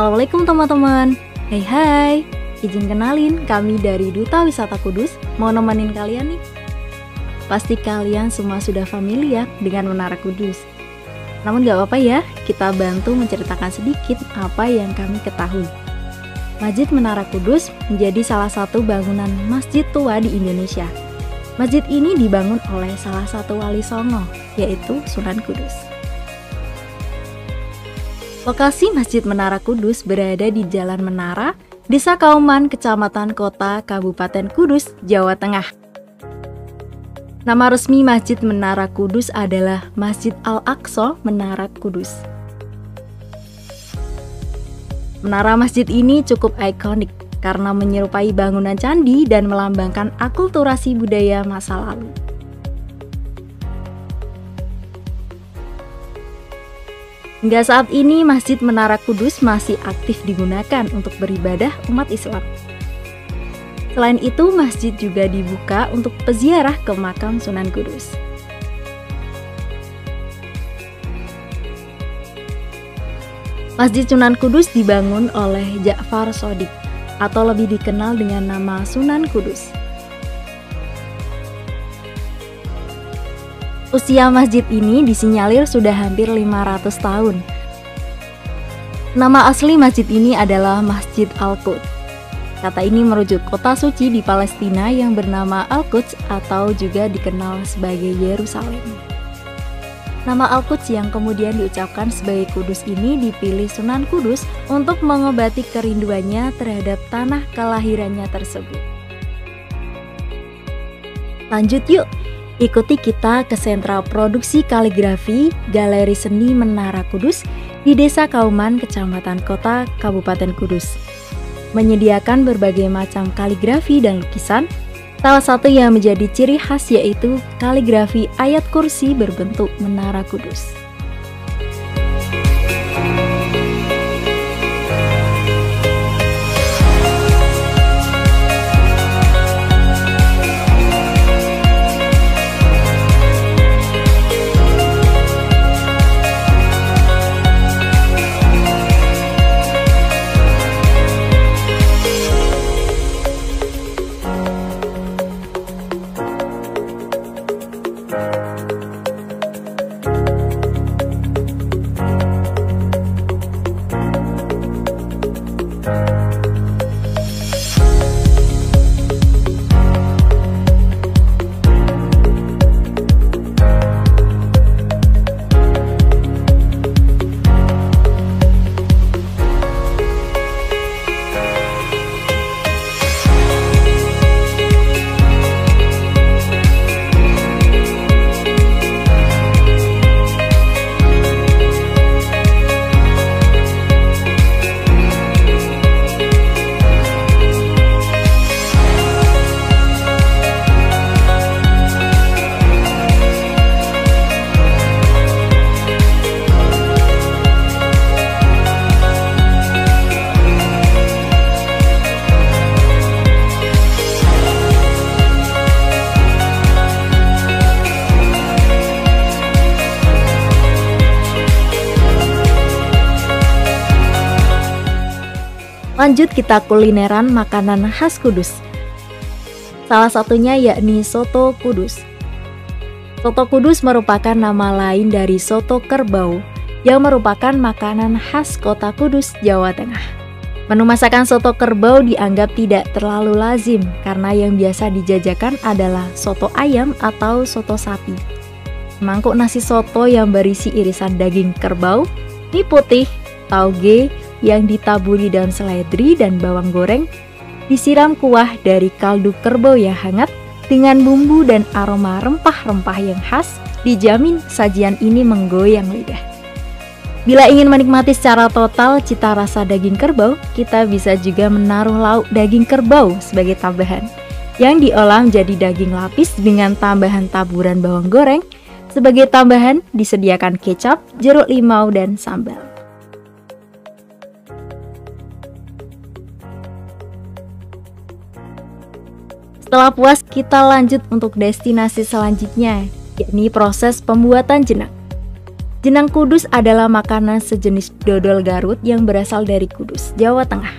Assalamualaikum teman-teman. Hai, izin kenalin, kami dari Duta Wisata Kudus mau nemenin kalian nih. Pasti kalian semua sudah familiar dengan Menara Kudus. Namun gak apa-apa ya, kita bantu menceritakan sedikit apa yang kami ketahui. Masjid Menara Kudus menjadi salah satu bangunan masjid tua di Indonesia. Masjid ini dibangun oleh salah satu wali Songo, yaitu Sunan Kudus. Lokasi Masjid Menara Kudus berada di Jalan Menara, Desa Kauman, Kecamatan Kota, Kabupaten Kudus, Jawa Tengah. Nama resmi Masjid Menara Kudus adalah Masjid Al-Aqsa Menara Kudus. Menara masjid ini cukup ikonik karena menyerupai bangunan candi dan melambangkan akulturasi budaya masa lalu. Hingga saat ini, Masjid Menara Kudus masih aktif digunakan untuk beribadah umat Islam. Selain itu, masjid juga dibuka untuk peziarah ke makam Sunan Kudus. Masjid Sunan Kudus dibangun oleh Ja'far Shodiq, atau lebih dikenal dengan nama Sunan Kudus. Usia masjid ini disinyalir sudah hampir 500 tahun. Nama asli masjid ini adalah Masjid Al-Quds. Kata ini merujuk kota suci di Palestina yang bernama Al-Quds atau juga dikenal sebagai Yerusalem. Nama Al-Quds yang kemudian diucapkan sebagai Kudus ini dipilih Sunan Kudus untuk mengobati kerinduannya terhadap tanah kelahirannya tersebut. Lanjut yuk! Ikuti kita ke sentra produksi kaligrafi Galeri Seni Menara Kudus di Desa Kauman, Kecamatan Kota, Kabupaten Kudus. Menyediakan berbagai macam kaligrafi dan lukisan, salah satu yang menjadi ciri khas yaitu kaligrafi ayat kursi berbentuk Menara Kudus. Lanjut kita kulineran makanan khas Kudus. Salah satunya yakni soto Kudus. Soto Kudus merupakan nama lain dari soto kerbau yang merupakan makanan khas kota Kudus, Jawa Tengah. Menu masakan soto kerbau dianggap tidak terlalu lazim karena yang biasa dijajakan adalah soto ayam atau soto sapi. Mangkuk nasi soto yang berisi irisan daging kerbau, mie putih, tauge, yang ditaburi daun seledri dan bawang goreng, disiram kuah dari kaldu kerbau yang hangat dengan bumbu dan aroma rempah-rempah yang khas, dijamin sajian ini menggoyang lidah. Bila ingin menikmati secara total cita rasa daging kerbau, kita bisa juga menaruh lauk daging kerbau sebagai tambahan, yang diolah menjadi daging lapis dengan tambahan taburan bawang goreng. Sebagai tambahan disediakan kecap, jeruk limau, dan sambal. Setelah puas, kita lanjut untuk destinasi selanjutnya, yakni proses pembuatan jenang. Jenang Kudus adalah makanan sejenis dodol Garut yang berasal dari Kudus, Jawa Tengah.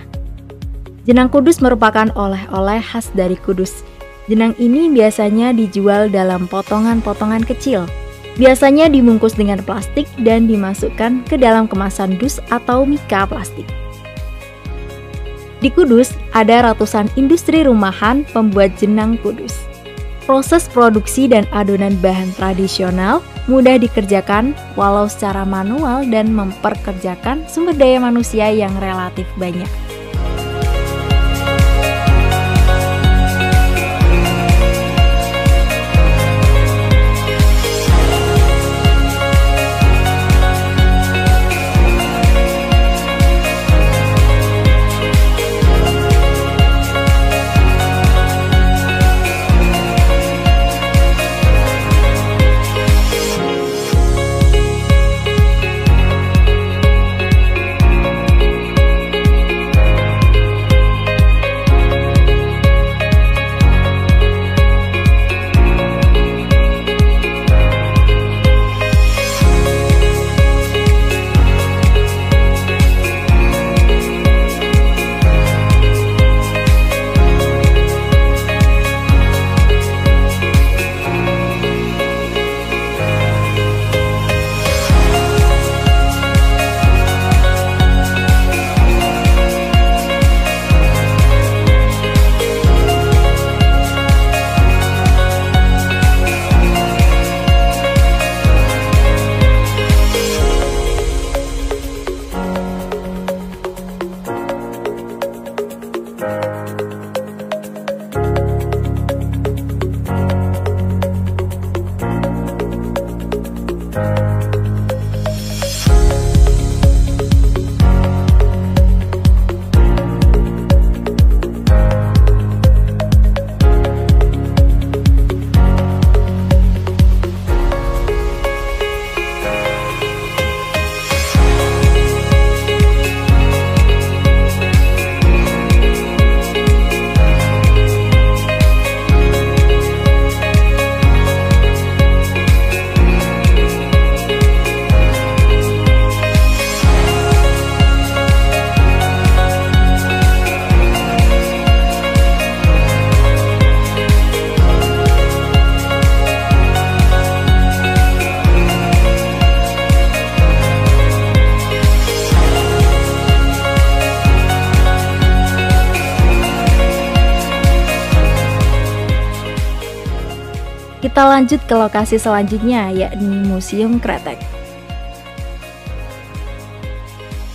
Jenang Kudus merupakan oleh-oleh khas dari Kudus. Jenang ini biasanya dijual dalam potongan-potongan kecil. Biasanya dibungkus dengan plastik dan dimasukkan ke dalam kemasan dus atau mika plastik. Di Kudus, ada ratusan industri rumahan pembuat jenang Kudus. Proses produksi dan adonan bahan tradisional mudah dikerjakan walau secara manual dan memperkerjakan sumber daya manusia yang relatif banyak. Kita lanjut ke lokasi selanjutnya, yakni Museum Kretek.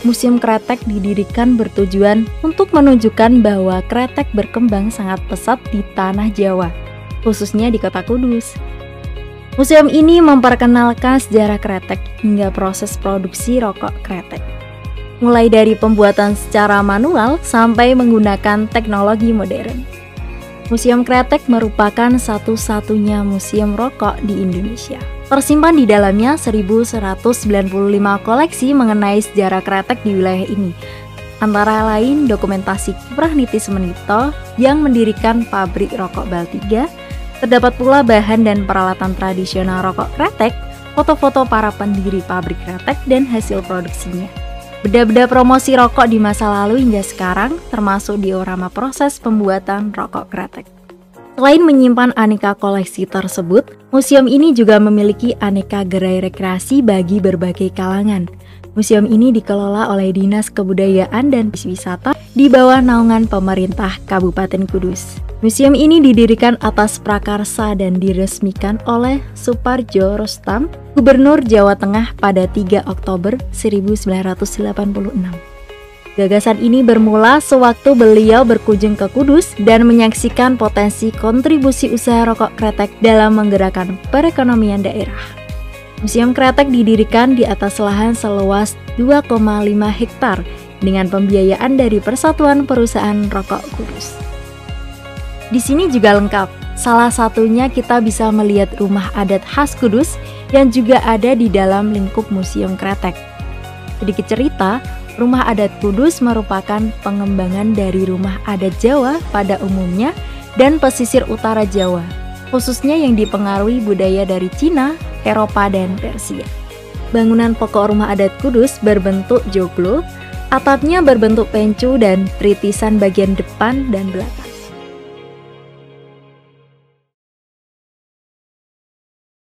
Museum Kretek didirikan bertujuan untuk menunjukkan bahwa kretek berkembang sangat pesat di tanah Jawa, khususnya di kota Kudus. Museum ini memperkenalkan sejarah kretek hingga proses produksi rokok kretek, mulai dari pembuatan secara manual sampai menggunakan teknologi modern. Museum Kretek merupakan satu-satunya museum rokok di Indonesia. Tersimpan di dalamnya 1.195 koleksi mengenai sejarah kretek di wilayah ini. Antara lain dokumentasi kiprah Niti Sumenito yang mendirikan pabrik rokok Baltiga. Terdapat pula bahan dan peralatan tradisional rokok kretek, foto-foto para pendiri pabrik kretek dan hasil produksinya. Benda-benda promosi rokok di masa lalu hingga sekarang, termasuk diorama proses pembuatan rokok kretek. Selain menyimpan aneka koleksi tersebut, museum ini juga memiliki aneka gerai rekreasi bagi berbagai kalangan. Museum ini dikelola oleh Dinas Kebudayaan dan Wisata di bawah naungan pemerintah Kabupaten Kudus. Museum ini didirikan atas prakarsa dan diresmikan oleh Suparjo Rostam, Gubernur Jawa Tengah pada 3 Oktober 1986. Gagasan ini bermula sewaktu beliau berkunjung ke Kudus dan menyaksikan potensi kontribusi usaha rokok kretek dalam menggerakkan perekonomian daerah. Museum Kretek didirikan di atas lahan seluas 2,5 hektar dengan pembiayaan dari Persatuan Perusahaan Rokok Kudus. Di sini juga lengkap, salah satunya kita bisa melihat rumah adat khas Kudus yang juga ada di dalam lingkup Museum Kretek. Sedikit cerita, rumah adat Kudus merupakan pengembangan dari rumah adat Jawa pada umumnya dan pesisir utara Jawa, khususnya yang dipengaruhi budaya dari Cina, Eropa, dan Persia. Bangunan pokok rumah adat Kudus berbentuk joglo, atapnya berbentuk pencu dan tritisan bagian depan dan belakang.